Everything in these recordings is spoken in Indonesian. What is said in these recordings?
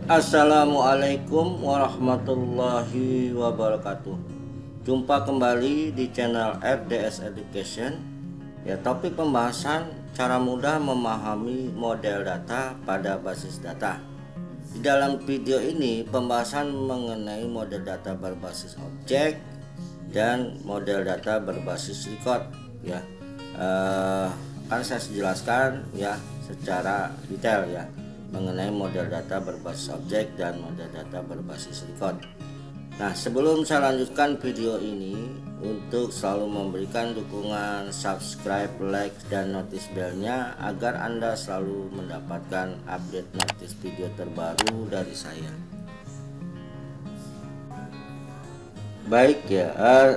Assalamualaikum warahmatullahi wabarakatuh. Jumpa kembali di channel FDS Education. Ya, topik pembahasan cara mudah memahami model data pada basis data. Di dalam video ini pembahasan mengenai model data berbasis objek dan model data berbasis record. Ya, akan saya jelaskan ya secara detail ya mengenai model data berbasis objek dan model data berbasis record. Nah, sebelum saya lanjutkan video ini, untuk selalu memberikan dukungan subscribe, like, dan notice bellnya agar Anda selalu mendapatkan update notice video terbaru dari saya. Baik ya,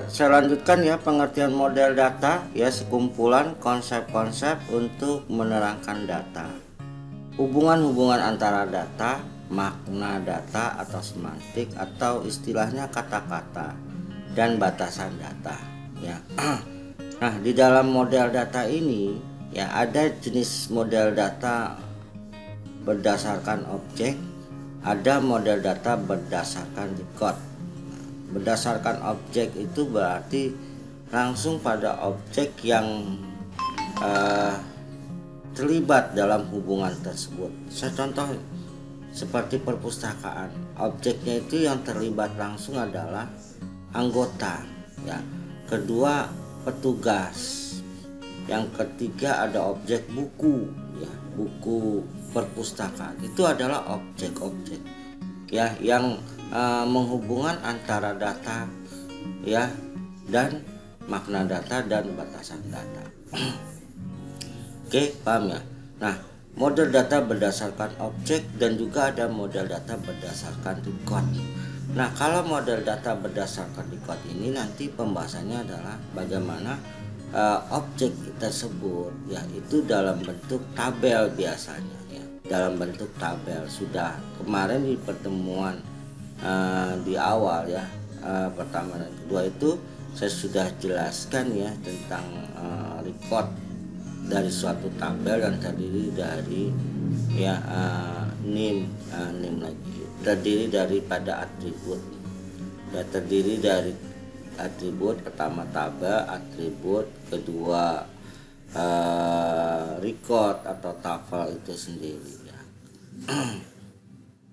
saya lanjutkan ya pengertian model data ya, sekumpulan konsep-konsep untuk menerangkan data. Hubungan-hubungan antara data, makna data atau semantik atau istilahnya kata-kata, dan batasan data ya. Nah, di dalam model data ini ya ada jenis model data berdasarkan objek, ada model data berdasarkan record. Berdasarkan objek itu berarti langsung pada objek yang terlibat dalam hubungan tersebut. Saya contoh seperti perpustakaan, objeknya itu yang terlibat langsung adalah anggota ya, kedua petugas, yang ketiga ada objek buku ya, buku perpustakaan itu adalah objek-objek ya yang menghubungkan antara data ya dan makna data dan batasan data. Oke, paham ya? Nah, model data berdasarkan objek dan juga ada model data berdasarkan record. Nah, kalau model data berdasarkan record ini nanti pembahasannya adalah bagaimana objek tersebut ya itu dalam bentuk tabel biasanya ya. Dalam bentuk tabel. Sudah kemarin di pertemuan di awal ya, pertama dan kedua itu saya sudah jelaskan ya tentang record dari suatu tabel yang terdiri dari ya name lagi, terdiri daripada atribut ya, terdiri dari atribut pertama tabel, atribut kedua record atau tafel itu sendiri ya.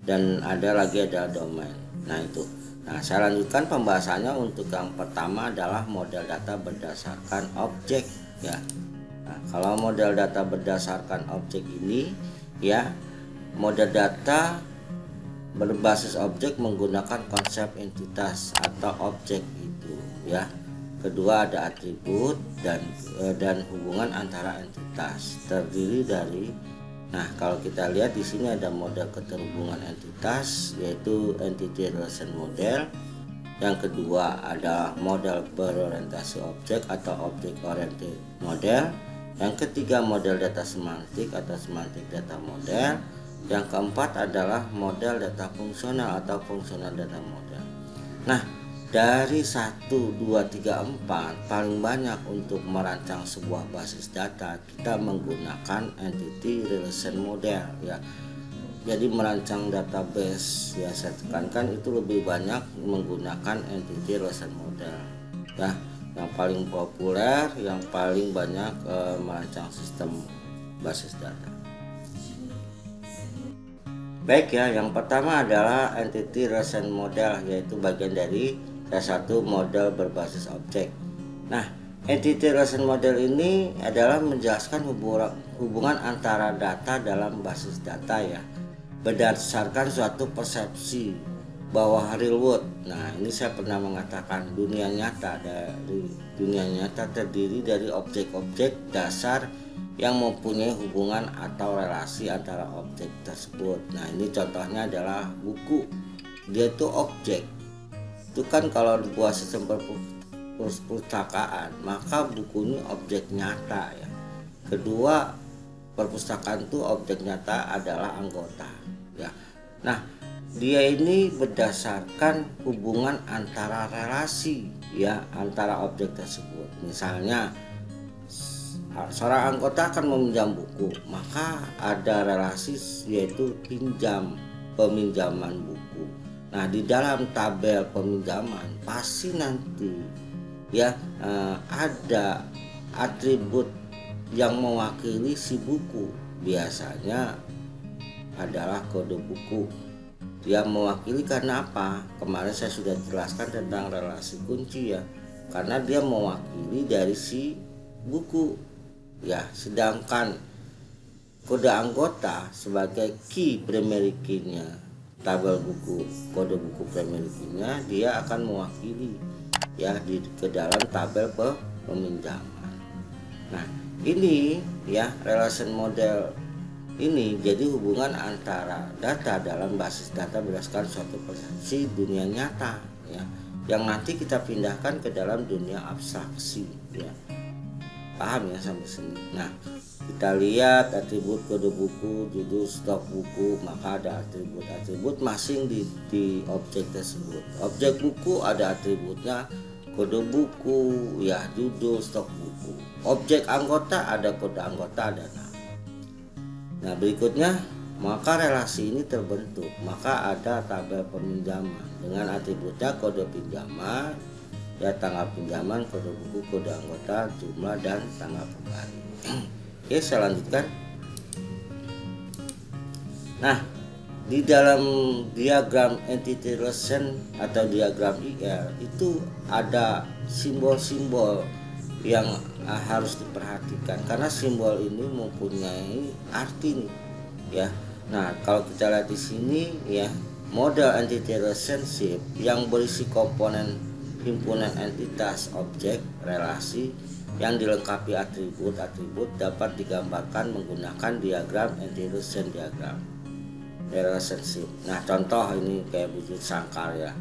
Dan ada domain. Nah itu. Nah, saya lanjutkan pembahasannya. Untuk yang pertama adalah model data berdasarkan objek ya. Nah, kalau model data berdasarkan objek ini ya, model data berbasis objek menggunakan konsep entitas atau objek itu ya. Kedua ada atribut dan hubungan antara entitas terdiri dari, nah kalau kita lihat di sini ada model keterhubungan entitas yaitu entity relation model. Yang kedua ada model berorientasi objek atau object oriented model. Yang ketiga model data semantik atau semantik data model. Yang keempat adalah model data fungsional atau fungsional data model. Nah, dari 1, 2, 3, 4 paling banyak untuk merancang sebuah basis data kita menggunakan entity relation model ya. Jadi merancang database ya, saya tekankan itu lebih banyak menggunakan entity relation model ya. Yang paling populer, yang paling banyak merancang sistem basis data. Baik ya, yang pertama adalah entity relation model, yaitu bagian dari salah satu model berbasis objek. Nah, entity relation model ini adalah menjelaskan hubungan antara data dalam basis data ya, berdasarkan suatu persepsi bahwa real world. Nah, ini saya pernah mengatakan dunia nyata, dari dunia nyata terdiri dari objek-objek dasar yang mempunyai hubungan atau relasi antara objek tersebut. Nah, ini contohnya adalah buku. Dia itu objek. Itu kan kalau dibuat sistem perpustakaan, maka buku ini objek nyata ya. Kedua, perpustakaan itu objek nyata adalah anggota ya. Nah, dia ini berdasarkan hubungan antara relasi ya antara objek tersebut. Misalnya seorang anggota akan meminjam buku, maka ada relasi yaitu pinjam peminjaman buku. Nah, di dalam tabel peminjaman pasti nanti ya ada atribut yang mewakili si buku. Biasanya adalah kode buku. Dia mewakili karena apa? Kemarin saya sudah jelaskan tentang relasi kunci ya. Karena dia mewakili dari si buku ya, sedangkan kode anggota sebagai key primary key-nya tabel buku, kode buku primary key-nya dia akan mewakili ya ke dalam tabel peminjaman. Nah, ini ya relation model ini jadi hubungan antara data dalam basis data berdasarkan suatu persepsi dunia nyata ya, yang nanti kita pindahkan ke dalam dunia abstraksi ya. Paham ya sampai sini? Nah, kita lihat atribut kode buku, judul stok buku, maka ada atribut masing di objek tersebut. Objek buku ada atributnya kode buku ya, judul, stok buku. Objek anggota ada kode anggota, ada nama. Nah, berikutnya maka relasi ini terbentuk, maka ada tabel peminjaman dengan atributnya kode pinjaman ya, tanggal pinjaman, kode buku, kode anggota, jumlah, dan tanggal kembali. Oke, saya lanjutkan. Nah, di dalam diagram entity relation atau diagram IR itu ada simbol-simbol yang harus diperhatikan karena simbol ini mempunyai arti nih ya. Nah, kalau kita lihat di sini ya, model entity relationship yang berisi komponen himpunan entitas, objek, relasi yang dilengkapi atribut dapat digambarkan menggunakan diagram entity relation diagram relationship. Nah, contoh ini kayak wujud sangkar ya.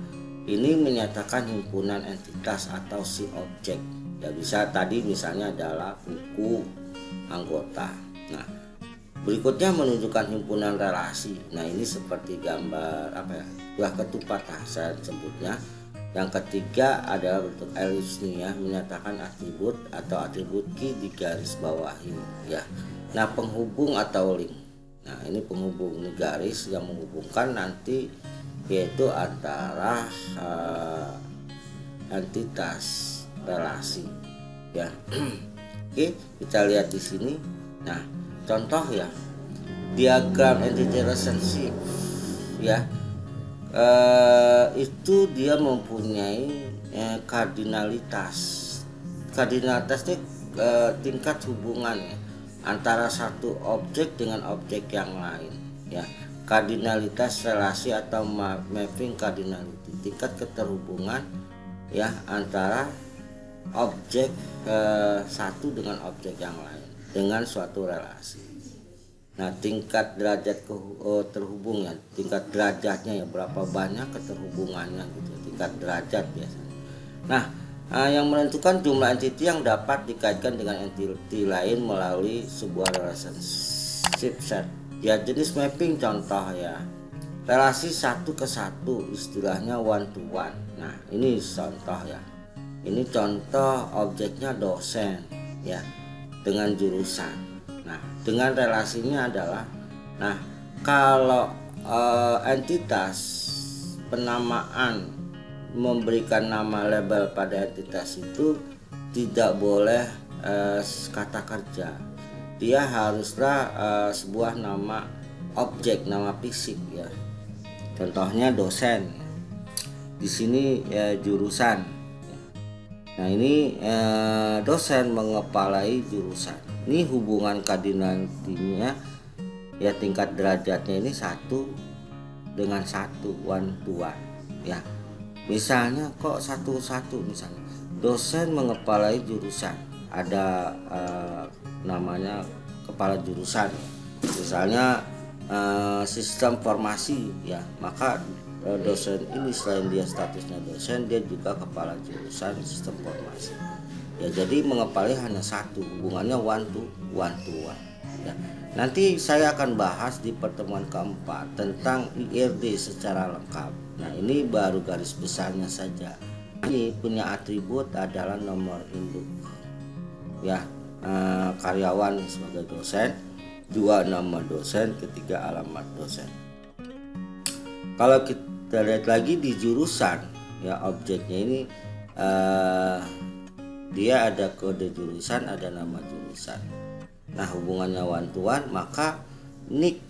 Ini menyatakan himpunan entitas atau si objek. Ya, bisa tadi misalnya adalah buku anggota. Nah, berikutnya menunjukkan himpunan relasi. Nah, ini seperti gambar apa ya? Buah ketupat saya sebutnya. Yang ketiga adalah bentuk elips nih ya, menyatakan atribut atau atribut key di garis bawahi ya. Nah, penghubung atau link. Nah, ini penghubung, ini garis yang menghubungkan nanti yaitu antara entitas relasi ya. Oke, kita lihat di sini. Nah, contoh ya, diagram entity relationship ya, itu dia mempunyai kardinalitas. Kardinalitas ini tingkat hubungannya antara satu objek dengan objek yang lain ya. Kardinalitas relasi atau mapping cardinality, tingkat keterhubungan ya antara objek satu dengan objek yang lain dengan suatu relasi. Nah, tingkat derajat terhubungnya, tingkat derajatnya ya, berapa banyak keterhubungannya gitu, tingkat derajat biasanya. Nah, yang menentukan jumlah entity yang dapat dikaitkan dengan entity lain melalui sebuah relationship set. Ya, jenis mapping contoh ya, relasi satu ke satu, istilahnya one to one. Nah, ini contoh ya. Ini contoh objeknya dosen ya dengan jurusan. Nah, dengan relasinya adalah, nah kalau entitas penamaan memberikan nama label pada entitas itu tidak boleh kata kerja. Dia haruslah sebuah nama objek, nama fisik ya. Contohnya dosen. Di sini jurusan. Nah, ini dosen mengepalai jurusan. Ini hubungan kardinalitinya ya, tingkat derajatnya ini satu dengan satu, one to one ya. Misalnya kok satu-satu, misalnya dosen mengepalai jurusan, ada namanya kepala jurusan, misalnya sistem formasi ya, maka dosen ini selain dia statusnya dosen, dia juga kepala jurusan sistem formasi ya. Jadi mengepalai hanya satu, hubungannya one to one ya. Nanti saya akan bahas di pertemuan keempat tentang IRD secara lengkap. Nah, ini baru garis besarnya saja. Ini punya atribut adalah nomor induk ya, karyawan sebagai dosen, dua nama dosen, ketiga alamat dosen. Kalau kita lihat lagi di jurusan ya, objeknya ini dia ada kode jurusan, ada nama jurusan. Nah, hubungannya one to one, maka nick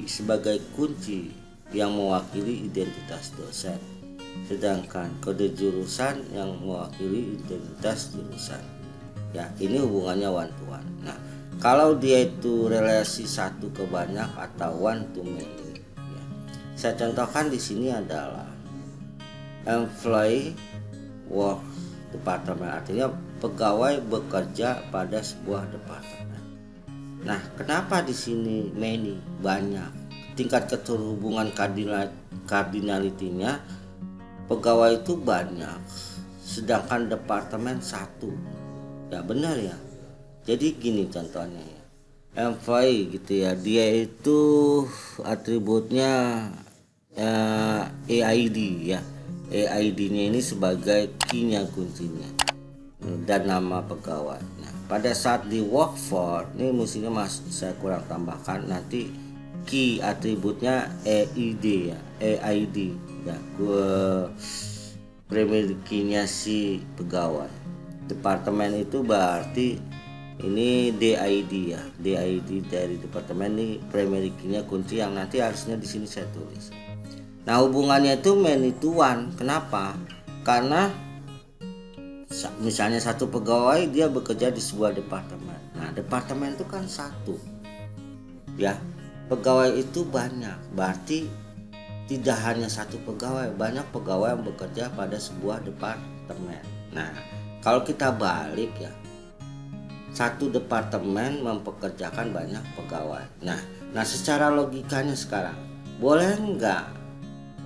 sebagai kunci yang mewakili identitas dosen, sedangkan kode jurusan yang mewakili identitas jurusan. Ya, ini hubungannya one to one. Nah, kalau dia itu relasi satu ke banyak atau one to many, ya, saya contohkan di sini adalah employee work department, artinya pegawai bekerja pada sebuah departemen. Nah, kenapa di sini many, banyak? Tingkat keterhubungan cardinality-nya pegawai itu banyak, sedangkan departemen satu. Ya benar ya. Jadi gini contohnya ya. Employee gitu ya, dia itu atributnya EID ya. EID-nya ini sebagai key-nya, kuncinya, dan nama pegawai. Nah, pada saat di work for ini mestinya saya kurang tambahkan nanti key atributnya EID ya, EID ya, primary key-nya si pegawai. Departemen itu berarti ini DID ya, DID dari departemen, ini primary key-nya, kunci yang nanti harusnya di sini saya tulis. Nah, hubungannya itu many to one. Kenapa? Karena misalnya satu pegawai dia bekerja di sebuah departemen. Nah, departemen itu kan satu. Ya, pegawai itu banyak. Berarti tidak hanya satu pegawai, banyak pegawai yang bekerja pada sebuah departemen. Nah, kalau kita balik ya, satu departemen mempekerjakan banyak pegawai. Nah, secara logikanya sekarang, boleh nggak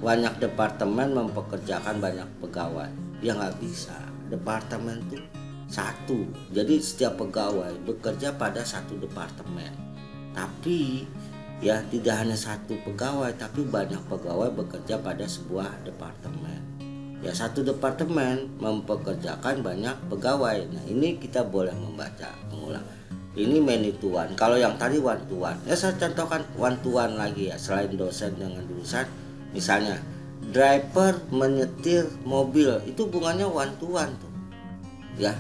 banyak departemen mempekerjakan banyak pegawai? Ya nggak bisa. Departemen itu satu, jadi setiap pegawai bekerja pada satu departemen. Tapi ya tidak hanya satu pegawai, tapi banyak pegawai bekerja pada sebuah departemen. Ya, satu departemen mempekerjakan banyak pegawai. Nah, ini kita boleh membaca mengulang. Ini many to one. Kalau yang tadi one to one, ya saya contohkan one to one lagi ya, selain dosen dengan jurusan. Misalnya driver menyetir mobil, itu hubungannya one to one tuh ya.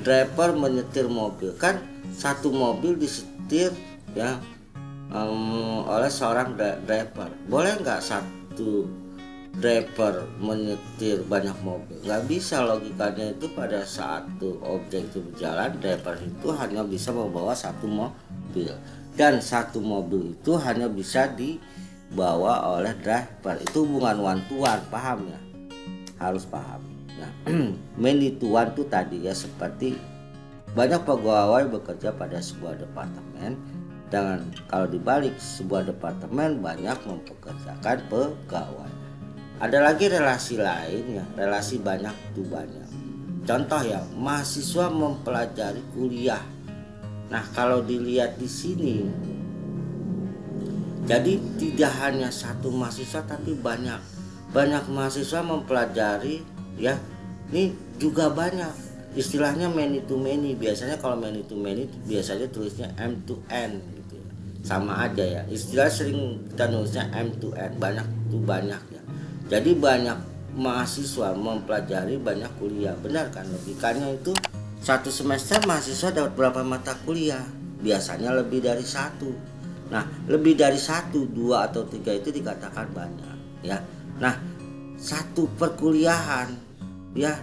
Driver menyetir mobil, kan satu mobil disetir ya oleh seorang driver. Boleh nggak satu driver menyetir banyak mobil? Nggak bisa. Logikanya itu pada saat objek itu berjalan, driver itu hanya bisa membawa satu mobil, dan satu mobil itu hanya bisa dibawa oleh driver. Itu hubungan one to one, paham ya? Harus paham. Nah, many to one itu tadi ya, seperti banyak pegawai bekerja pada sebuah departemen, dan kalau dibalik sebuah departemen banyak mempekerjakan pegawai. Ada lagi relasi lain ya, relasi banyak to banyak. Contoh ya, mahasiswa mempelajari kuliah. Nah, kalau dilihat di sini, jadi tidak hanya satu mahasiswa tapi banyak mahasiswa mempelajari ya. Ini juga banyak, istilahnya many to many. Biasanya kalau many to many biasanya tulisnya M to N gitu ya. Sama aja ya, istilah sering kita nulisnya M to N, banyak to banyak ya. Jadi banyak mahasiswa mempelajari banyak kuliah. Benar kan logikanya itu? Satu semester mahasiswa dapat berapa mata kuliah? Biasanya lebih dari satu. Nah, lebih dari satu, dua atau tiga itu dikatakan banyak ya. Nah, satu perkuliahan ya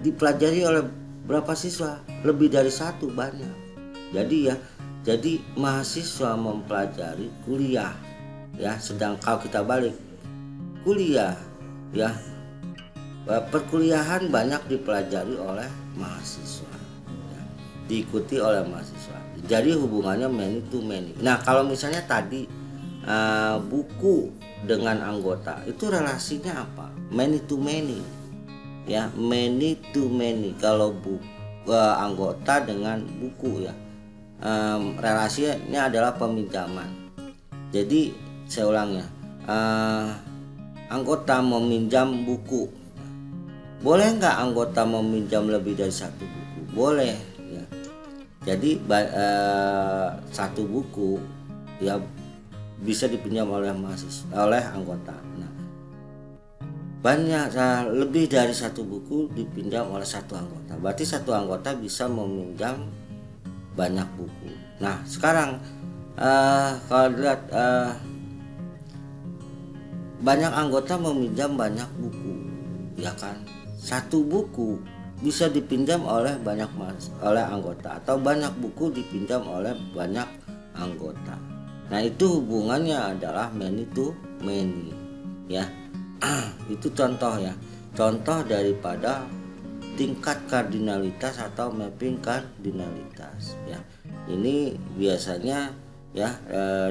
dipelajari oleh berapa siswa? Lebih dari satu, banyak. Jadi mahasiswa mempelajari kuliah ya. Sedang kalau kita balik, kuliah ya, perkuliahan banyak dipelajari oleh mahasiswa ya, diikuti oleh mahasiswa. Jadi hubungannya many to many. Nah, kalau misalnya tadi buku dengan anggota, itu relasinya apa? Many to many ya, many to many. Kalau anggota dengan buku ya, relasinya adalah peminjaman. Jadi saya ulang ya, anggota meminjam buku. Boleh nggak anggota meminjam lebih dari satu buku? Boleh ya. Jadi satu buku ya bisa dipinjam oleh mahasiswa, oleh anggota. Nah, banyak, lebih dari satu buku dipinjam oleh satu anggota, berarti satu anggota bisa meminjam banyak buku. Nah sekarang kalau dilihat banyak anggota meminjam banyak buku, ya kan? Satu buku bisa dipinjam oleh oleh anggota, atau banyak buku dipinjam oleh banyak anggota. Nah itu hubungannya adalah many to many, ya. Itu contoh ya, contoh daripada tingkat kardinalitas atau mapping kardinalitas, ya. Ini biasanya ya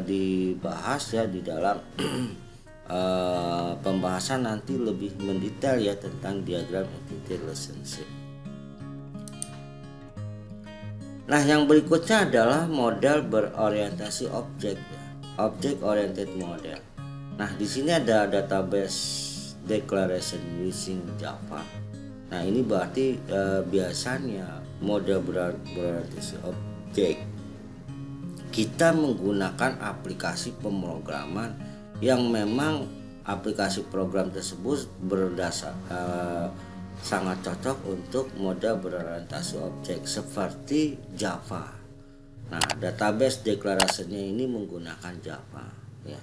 dibahas ya di dalam pembahasan nanti lebih mendetail ya tentang diagram entity relationship. Nah yang berikutnya adalah model berorientasi objek ya, object oriented model. Nah di sini ada database declaration using Java. Nah ini berarti biasanya model berorientasi objek kita menggunakan aplikasi pemrograman yang memang aplikasi program tersebut berdasar sangat cocok untuk model berorientasi objek seperti Java. Nah database deklarasinya ini menggunakan Java ya.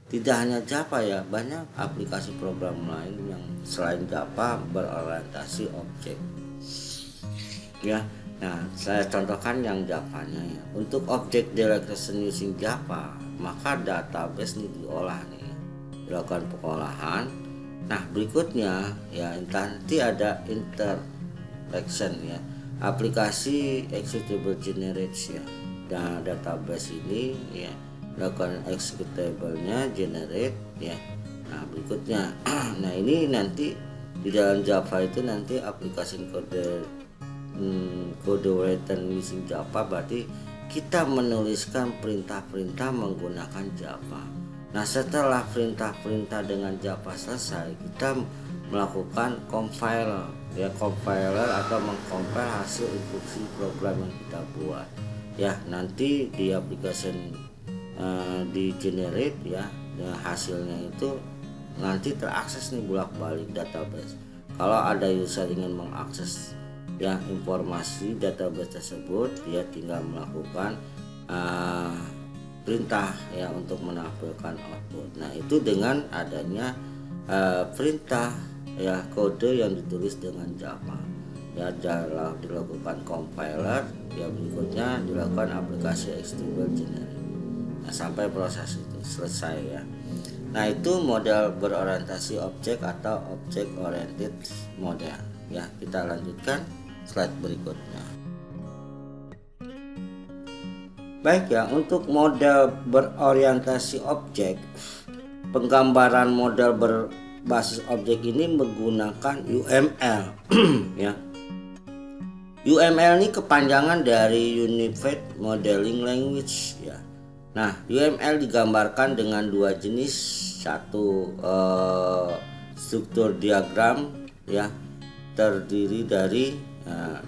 Tidak hanya Java ya, banyak aplikasi program lain yang selain Java berorientasi objek ya. Nah saya contohkan yang Javanya ya. Untuk object declaration using Java, maka database ini diolah nih, dilakukan pengolahan. Nah berikutnya ya nanti ada interaction ya, aplikasi executable generates ya. Dan database ini ya lakukan executable-nya generate ya. Nah berikutnya nah ini nanti di dalam Java itu nanti aplikasi kode written using Java, berarti kita menuliskan perintah-perintah menggunakan Java. Nah setelah perintah-perintah dengan Java selesai, kita melakukan compiler ya, compiler atau mengcompile hasil instruksi program yang kita buat ya. Nanti di aplikasi di generate ya, dan hasilnya itu nanti terakses nih bolak-balik database. Kalau ada user ingin mengakses ya informasi database tersebut, dia tinggal melakukan perintah ya untuk menampilkan output. Nah itu dengan adanya perintah ya kode yang ditulis dengan Java ya, dilakukan compiler ya, berikutnya dilakukan aplikasi executable generate. Nah, sampai proses itu selesai ya. Nah itu model berorientasi objek atau object oriented model ya. Kita lanjutkan slide berikutnya. Baik ya, untuk model berorientasi objek, penggambaran model berbasis objek ini menggunakan UML ya. UML ini kepanjangan dari Unified Modeling Language ya. Nah UML digambarkan dengan dua jenis, satu struktur diagram ya, terdiri dari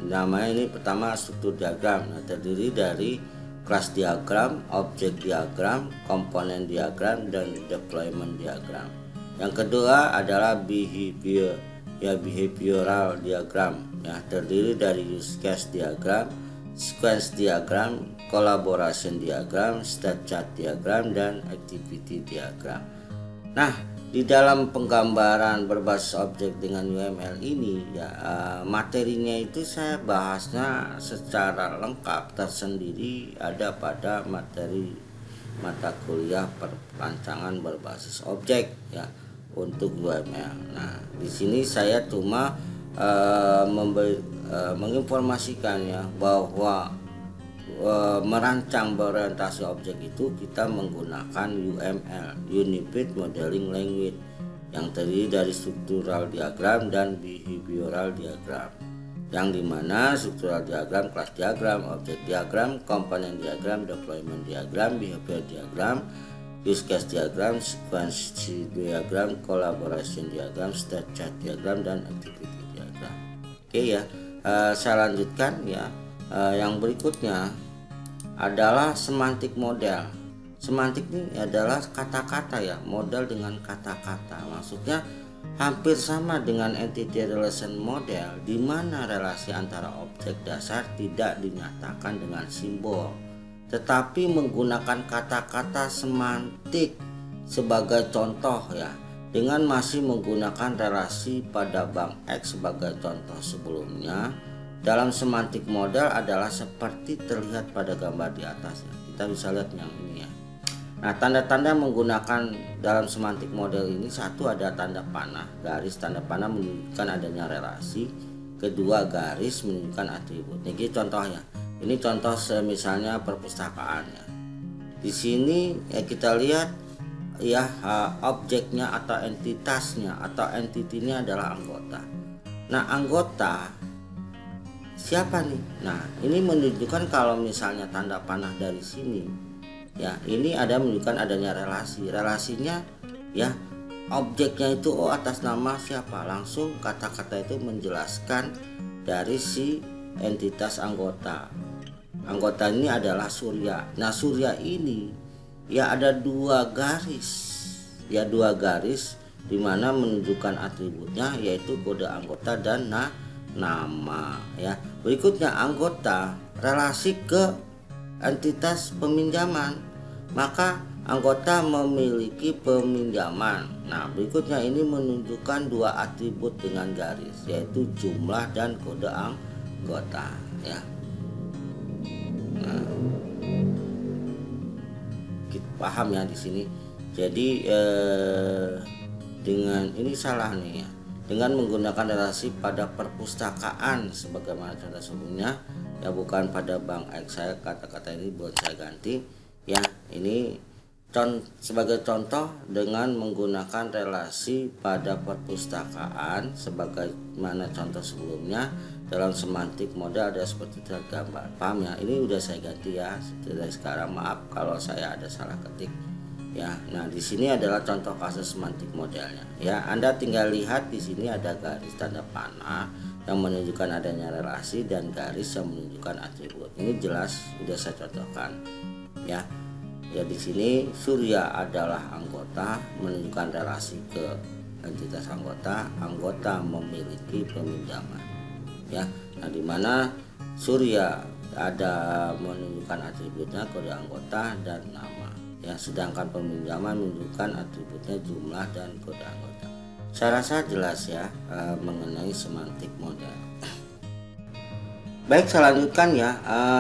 namanya ini pertama struktur diagram. Nah, terdiri dari kelas diagram, objek diagram, komponen diagram, dan deployment diagram. Yang kedua adalah behavioral diagram ya, terdiri dari use case diagram, sequence diagram, collaboration diagram, state chart diagram, dan activity diagram. Nah di dalam penggambaran berbasis objek dengan UML ini ya, materinya itu saya bahasnya secara lengkap tersendiri ada pada materi mata kuliah perancangan berbasis objek ya untuk UML. Nah di sini saya cuma menginformasikan ya bahwa merancang berorientasi objek itu kita menggunakan UML, Unified Modeling Language, yang terdiri dari struktural diagram dan behavioral diagram, yang dimana struktural diagram, kelas diagram, objek diagram, komponen diagram, deployment diagram, behavior diagram, use case diagram, sequence diagram, collaboration diagram, state chart diagram, dan activity diagram. Oke ya, saya lanjutkan ya. Yang berikutnya adalah semantik model. semantik ini adalah kata-kata ya, model dengan kata-kata. Maksudnya hampir sama dengan entity relation model, di mana relasi antara objek dasar tidak dinyatakan dengan simbol, tetapi menggunakan kata-kata semantik sebagai contoh ya, dengan masih menggunakan relasi pada bank X sebagai contoh sebelumnya. Dalam semantik model adalah seperti terlihat pada gambar di atas ya. Kita bisa lihat yang ini ya. Nah, tanda-tanda menggunakan dalam semantik model ini, satu ada tanda panah, garis tanda panah menunjukkan adanya relasi, kedua garis menunjukkan atribut. Ini contohnya. Ini contoh misalnya perpustakaan ya. Di sini ya kita lihat ya, objeknya atau entitasnya atau entitinya adalah anggota. Nah, anggota siapa nih? Nah, ini menunjukkan kalau misalnya tanda panah dari sini ya, ini ada menunjukkan adanya relasi. Relasinya ya, objeknya itu atas nama siapa, langsung kata-kata itu menjelaskan dari si entitas anggota. Anggota ini adalah Surya. Nah, Surya ini ya ada dua garis ya, dua garis dimana menunjukkan atributnya, yaitu kode anggota dan nama ya. Berikutnya anggota relasi ke entitas peminjaman, maka anggota memiliki peminjaman. Nah, berikutnya ini menunjukkan dua atribut dengan garis, yaitu jumlah dan kode anggota ya. Nah, kita paham ya di sini. Jadi dengan ini salah nih ya, dengan menggunakan relasi pada perpustakaan sebagaimana contoh sebelumnya ya, bukan pada bank X. Saya kata-kata ini buat saya ganti ya. Ini sebagai contoh dengan menggunakan relasi pada perpustakaan sebagaimana contoh sebelumnya. Dalam semantik model ada seperti tergambar. Paham ya? Ini udah saya ganti ya dari sekarang. Maaf kalau saya ada salah ketik ya. Nah, di sini adalah contoh kasus semantik modelnya ya. Anda tinggal lihat di sini ada garis tanda panah yang menunjukkan adanya relasi dan garis yang menunjukkan atribut. Ini jelas sudah saya contohkan ya. Ya, di sini Surya adalah anggota, menunjukkan relasi ke entitas anggota. Anggota memiliki peminjaman ya. Nah, di mana Surya ada menunjukkan atributnya kode anggota dan nama ya, sedangkan peminjaman menunjukkan atributnya jumlah dan kode anggota. Saya rasa jelas ya mengenai semantik model. Baik, saya lanjutkan ya.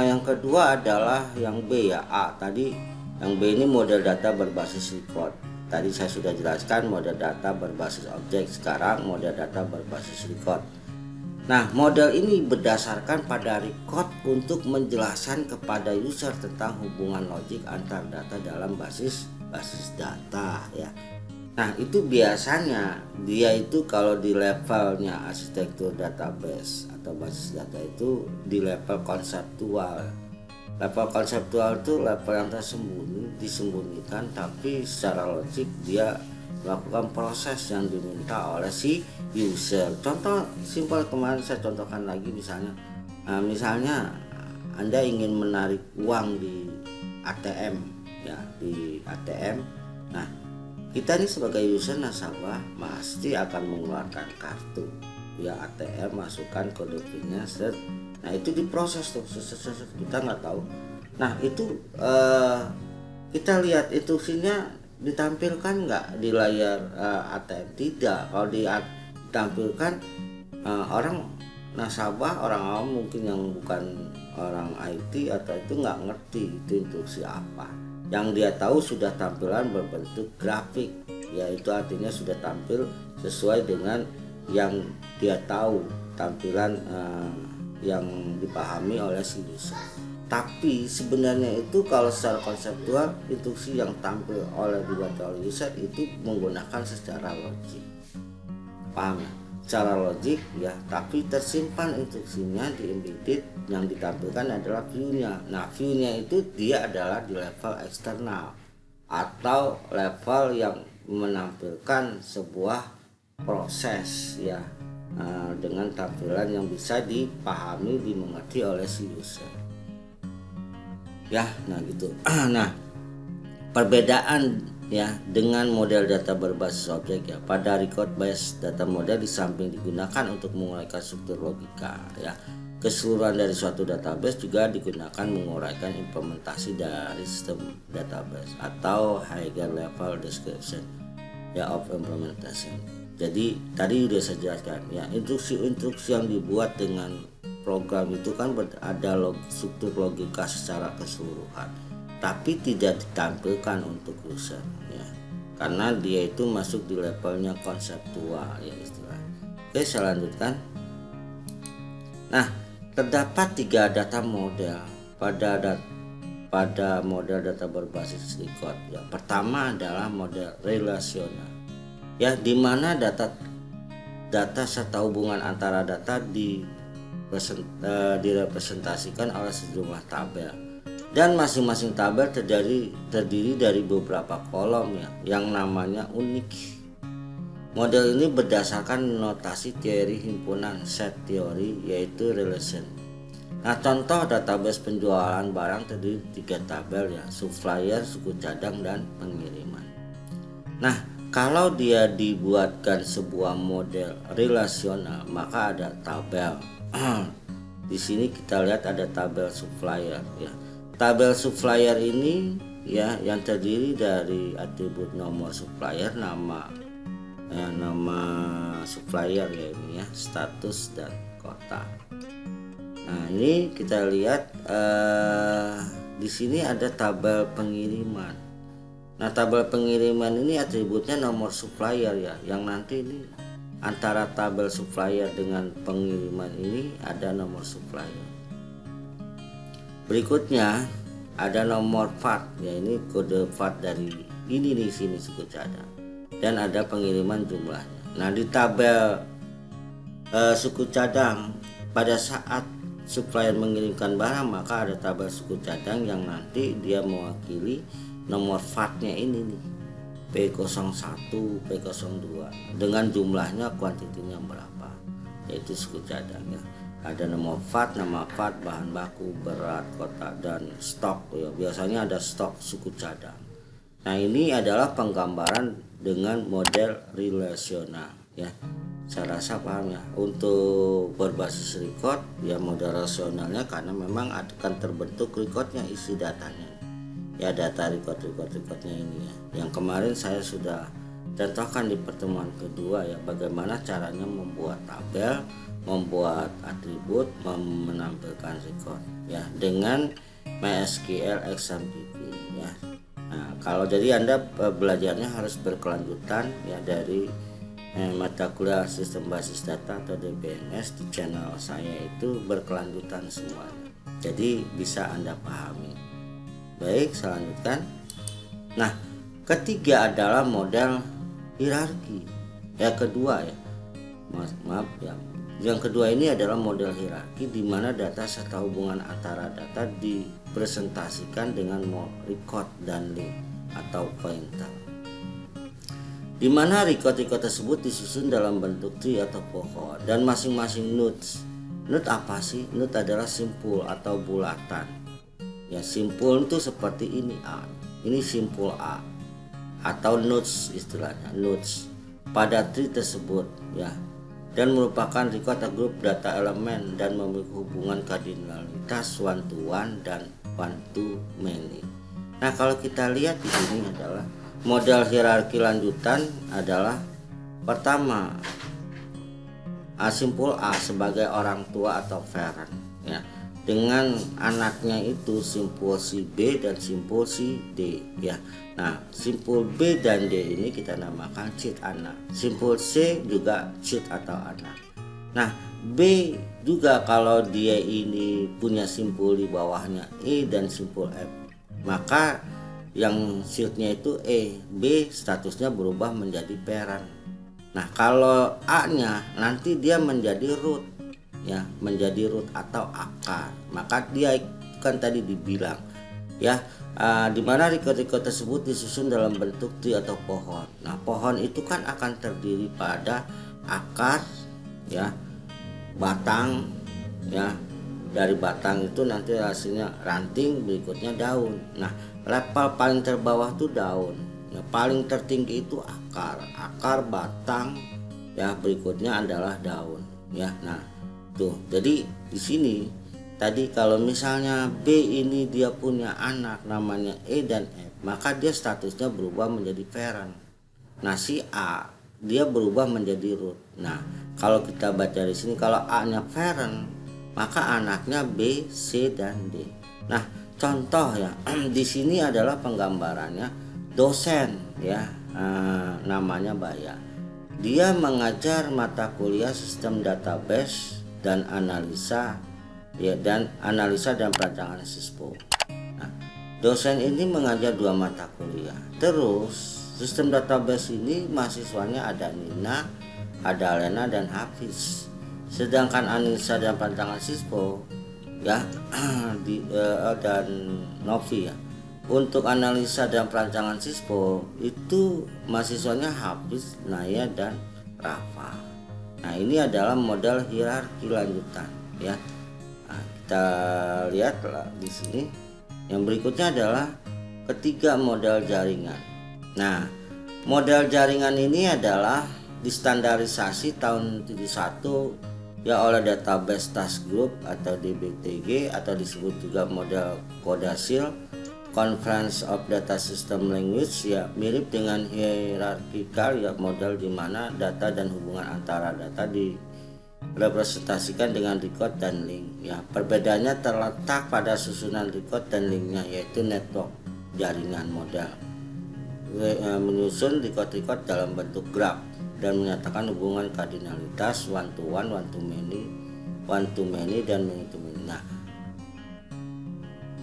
Yang kedua adalah yang B ya, A tadi. Yang B ini model data berbasis record. Tadi saya sudah jelaskan model data berbasis objek, sekarang model data berbasis record. Nah, model ini berdasarkan pada record untuk menjelaskan kepada user tentang hubungan logik antar data dalam basis data ya. Nah, itu biasanya dia itu kalau di levelnya arsitektur database atau basis data itu di level konseptual. Level konseptual itu level yang disembunyikan, tapi secara logik dia melakukan proses yang diminta oleh si user. Contoh simpel kemarin saya contohkan lagi, misalnya Anda ingin menarik uang di ATM ya, di ATM. Nah, kita ini sebagai user nasabah pasti akan mengeluarkan kartu ya, ATM, masukkan kode PIN-nya, nah itu diproses tuh, kita nggak tahu. Nah, itu kita lihat instruksinya ditampilkan nggak di layar ATM? Tidak. Kalau ditampilkan, orang nasabah, orang awam mungkin yang bukan orang IT atau itu nggak ngerti itu instruksi apa. Yang dia tahu sudah tampilan berbentuk grafik, yaitu artinya sudah tampil sesuai dengan yang dia tahu, tampilan yang dipahami oleh si user. Tapi sebenarnya itu kalau secara konseptual, instruksi yang tampil dibaca oleh user itu menggunakan secara logik, paham ya? Secara logik ya, tapi tersimpan instruksinya di embedded. Yang ditampilkan adalah view-nya. Nah, view-nya itu dia adalah di level eksternal atau level yang menampilkan sebuah proses ya, dengan tampilan yang bisa dipahami, dimengerti oleh si user ya. Nah gitu. Nah, perbedaan ya dengan model data berbasis objek ya. Pada record based data model di samping digunakan untuk menguraikan struktur logika ya, keseluruhan dari suatu database juga digunakan menguraikan implementasi dari sistem database atau higher level description ya of implementation. Jadi tadi sudah saya jelaskan ya, instruksi-instruksi yang dibuat dengan program itu kan ada struktur logika secara keseluruhan, tapi tidak ditampilkan untuk user ya, karena dia itu masuk di levelnya konseptual ya istilahnya. Oke, saya lanjutkan. Nah, terdapat 3 data model pada model data berbasis record ya. Pertama adalah model relasional ya, di mana data serta hubungan antara data direpresentasikan oleh sejumlah tabel, dan masing-masing tabel terdiri dari beberapa kolom ya, yang namanya unik. Model ini berdasarkan notasi teori himpunan set teori yaitu relation. Nah, contoh database penjualan barang terdiri 3 tabel ya, supplier, suku cadang, dan pengiriman. Nah, kalau dia dibuatkan sebuah model relasional, maka ada tabel. Di sini kita lihat ada tabel supplier ya. Tabel supplier ini ya yang terdiri dari atribut nomor supplier, nama supplier ya ini ya, status dan kota. Nah, ini kita lihat di sini ada tabel pengiriman. Nah, tabel pengiriman ini atributnya nomor supplier ya, yang nanti ini antara tabel supplier dengan pengiriman ini ada nomor supplier. Berikutnya ada nomor VAT ya, ini kode VAT dari ini di sini suku cadang, dan ada pengiriman jumlahnya. Nah, di tabel suku cadang pada saat supplier mengirimkan barang, maka ada tabel suku cadang yang nanti dia mewakili nomor VAT-nya ini nih, P01, P02 dengan jumlahnya kuantitinya berapa, yaitu suku cadang ya. Ada nomor VAT, nama VAT, bahan baku, berat, kota, dan stok ya. Biasanya ada stok suku cadang. Nah, ini adalah penggambaran dengan model relasional ya. Saya rasa paham ya. Untuk berbasis record ya, model relasionalnya karena memang akan terbentuk recordnya, isi datanya ya, data recordnya ini ya, yang kemarin saya sudah contohkan di pertemuan kedua ya, bagaimana caranya membuat tabel, membuat atribut, menampilkan record ya dengan MySQL XMPP ya. Nah, kalau jadi Anda belajarnya harus berkelanjutan ya, dari mata kuliah sistem basis data atau DBMS di channel saya itu berkelanjutan semuanya, jadi bisa Anda pahami. Baik, saya lanjutkan. Nah, ketiga adalah model hierarki ya, kedua ya, maaf ya, yang kedua ini adalah model hierarki di mana data serta hubungan antara data dipresentasikan dengan record dan link atau pointer, di mana record tersebut disusun dalam bentuk tree atau pohon, dan masing-masing nodes. Node apa sih? Node adalah simpul atau bulatan ya. Simpul itu seperti ini A, ini simpul A atau nodes istilahnya, nodes pada tree tersebut ya, dan merupakan record grup data elemen dan memiliki hubungan kardinalitas one to one dan one to many. Nah, kalau kita lihat di sini adalah model hierarki lanjutan adalah pertama simpul A sebagai orang tua atau parent ya, dengan anaknya itu simpul si B dan simpul si D ya. Nah, simpul B dan D ini kita namakan cheat anak, simpul C juga cheat atau anak. Nah, B juga kalau dia ini punya simpul di bawahnya E dan simpul F, maka yang cheatnya itu E, B statusnya berubah menjadi parent. Nah, kalau A nya nanti dia menjadi root ya, menjadi root atau akar, maka dia kan tadi dibilang ya, dimana record tersebut disusun dalam bentuk tree atau pohon. Nah, pohon itu kan akan terdiri pada akar ya, batang ya, dari batang itu nanti hasilnya ranting, berikutnya daun. Nah, level paling terbawah itu daun, ya, paling tertinggi itu akar batang, ya, berikutnya adalah daun, ya. Nah, tuh, jadi di sini tadi kalau misalnya B ini dia punya anak namanya E dan F, maka dia statusnya berubah menjadi parent. Nah, si A dia berubah menjadi root. Nah, kalau kita baca di sini, kalau A-nya parent, maka anaknya B, C, dan D. Nah, contoh ya, di sini adalah penggambarannya dosen, ya, namanya Baya. Dia mengajar mata kuliah sistem database dan analisa, ya, dan perancangan SISPO. Nah, dosen ini mengajar 2 mata kuliah. Terus sistem database ini mahasiswanya ada Nina, ada Lena, dan Hafiz. Sedangkan analisa dan perancangan SISPO, ya, dan Novi, ya. Untuk analisa dan perancangan SISPO itu mahasiswanya Hafiz, Naya, dan Rafa. Nah, ini adalah model hierarki lanjutan, ya. Nah, kita lihat di sini. Yang berikutnya adalah ketiga, model jaringan. Nah, model jaringan ini adalah distandarisasi tahun 71, ya, oleh Database Task Group atau DBTG, atau disebut juga model CODASIL, Conference of Data System Language, ya, mirip dengan hierarchical, ya, model di mana data dan hubungan antara data direpresentasikan dengan record dan link, ya. Perbedaannya terletak pada susunan record dan linknya, yaitu network jaringan model menyusun record dalam bentuk graf dan menyatakan hubungan kardinalitas one to one to many, dan many to many. Nah,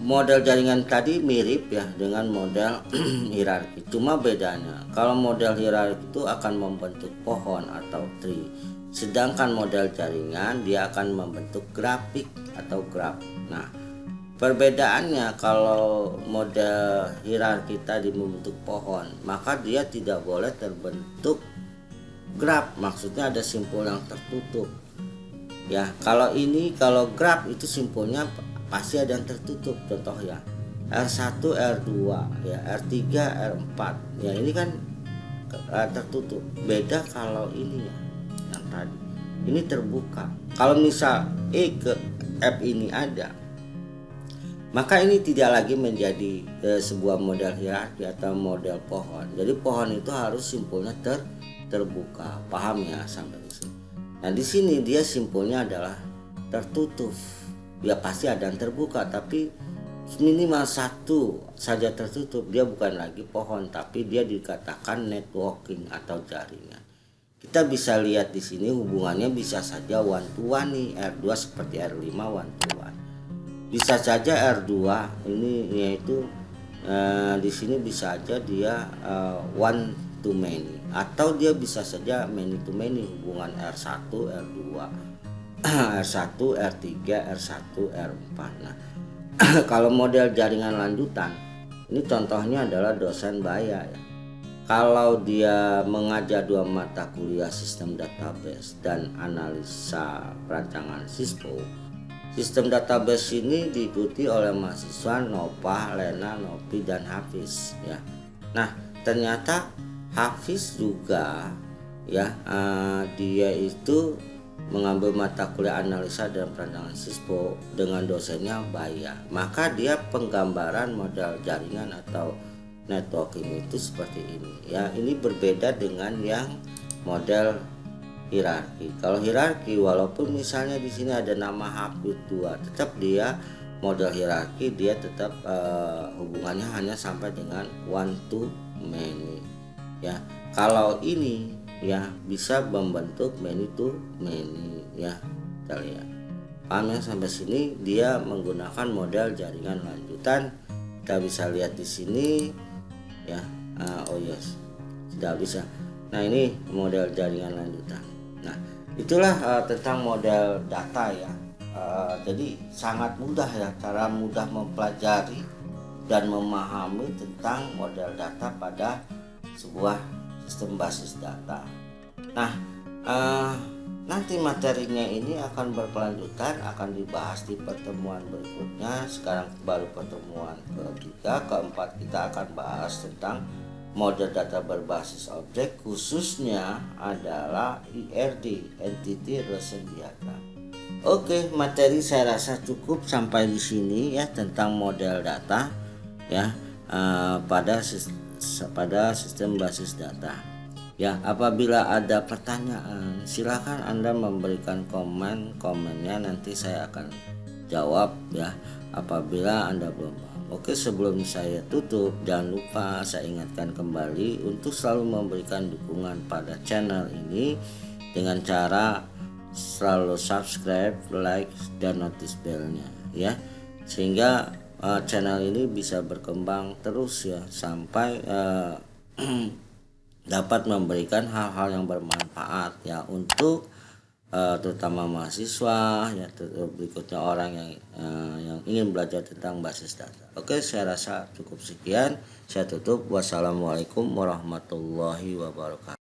model jaringan tadi mirip, ya, dengan model hierarki. Cuma bedanya, kalau model hierarki itu akan membentuk pohon atau tree, sedangkan model jaringan dia akan membentuk grafik atau graf. Nah, perbedaannya, kalau model hierarki tadi membentuk pohon, maka dia tidak boleh terbentuk graf, maksudnya ada simpul yang tertutup, ya. Kalau graf itu simpulnya pasti ada yang tertutup, contoh, ya, R1, R2, ya, R3, R4, ya, ini kan tertutup. Beda kalau ini, ya, yang tadi ini terbuka. Kalau misal E ke F ini ada, maka ini tidak lagi menjadi sebuah model hierarki atau model pohon. Jadi pohon itu harus simpulnya terbuka. Paham, ya, sampai di sini. Nah, di sini dia simpulnya adalah tertutup. Ya, pasti ada yang terbuka, tapi minimal satu saja tertutup. Dia bukan lagi pohon, tapi dia dikatakan networking atau jaringan. Kita bisa lihat di sini hubungannya bisa saja one to one nih, R2 seperti R5 one to one. Bisa saja R2 ini, yaitu di sini bisa saja dia one to many, atau dia bisa saja many to many, hubungan R1, R2, R1, R3, R1, R4. Nah, kalau model jaringan lanjutan, ini contohnya adalah dosen Baya, ya. Kalau dia mengajar 2 mata kuliah sistem database dan analisa perancangan SISPO, sistem database ini diikuti oleh mahasiswa Nova, Lena, Novi, dan Hafiz, ya. Nah, ternyata Hafiz juga, ya, dia itu mengambil mata kuliah analisa dan perancangan SISPO dengan dosennya Baya. Maka dia penggambaran model jaringan atau networking itu seperti ini, ya. Ini berbeda dengan yang model hierarki. Kalau hierarki, walaupun misalnya di sini ada nama Hafiz 2, tetap dia model hierarki, dia tetap hubungannya hanya sampai dengan one to many, ya. Kalau ini, ya, bisa membentuk many to many, ya. Kita lihat, paham, ya, sampai sini dia menggunakan model jaringan lanjutan. Kita bisa lihat di sini, ya. Oh yes, sudah bisa. Nah, ini model jaringan lanjutan. Nah, itulah tentang model data, ya. Jadi sangat mudah, ya, cara mudah mempelajari dan memahami tentang model data pada sebuah sistem basis data. Nah, Nanti materinya ini akan berkelanjutan, akan dibahas di pertemuan berikutnya. Sekarang baru pertemuan ketiga, keempat kita akan bahas tentang model data berbasis objek, khususnya adalah IRD, Entity Relation Diagram. Oke, materi saya rasa cukup sampai di sini ya tentang model data ya pada sistem basis data. Ya, apabila ada pertanyaan, silakan Anda memberikan komennya, nanti saya akan jawab ya apabila Anda belum paham. Oke, sebelum saya tutup, jangan lupa saya ingatkan kembali untuk selalu memberikan dukungan pada channel ini dengan cara selalu subscribe, like, dan notice bell-nya ya, sehingga channel ini bisa berkembang terus ya sampai dapat memberikan hal-hal yang bermanfaat ya untuk terutama mahasiswa ya, berikutnya orang yang ingin belajar tentang basis data. Oke, saya rasa cukup sekian. Saya tutup. Wassalamualaikum warahmatullahi wabarakatuh.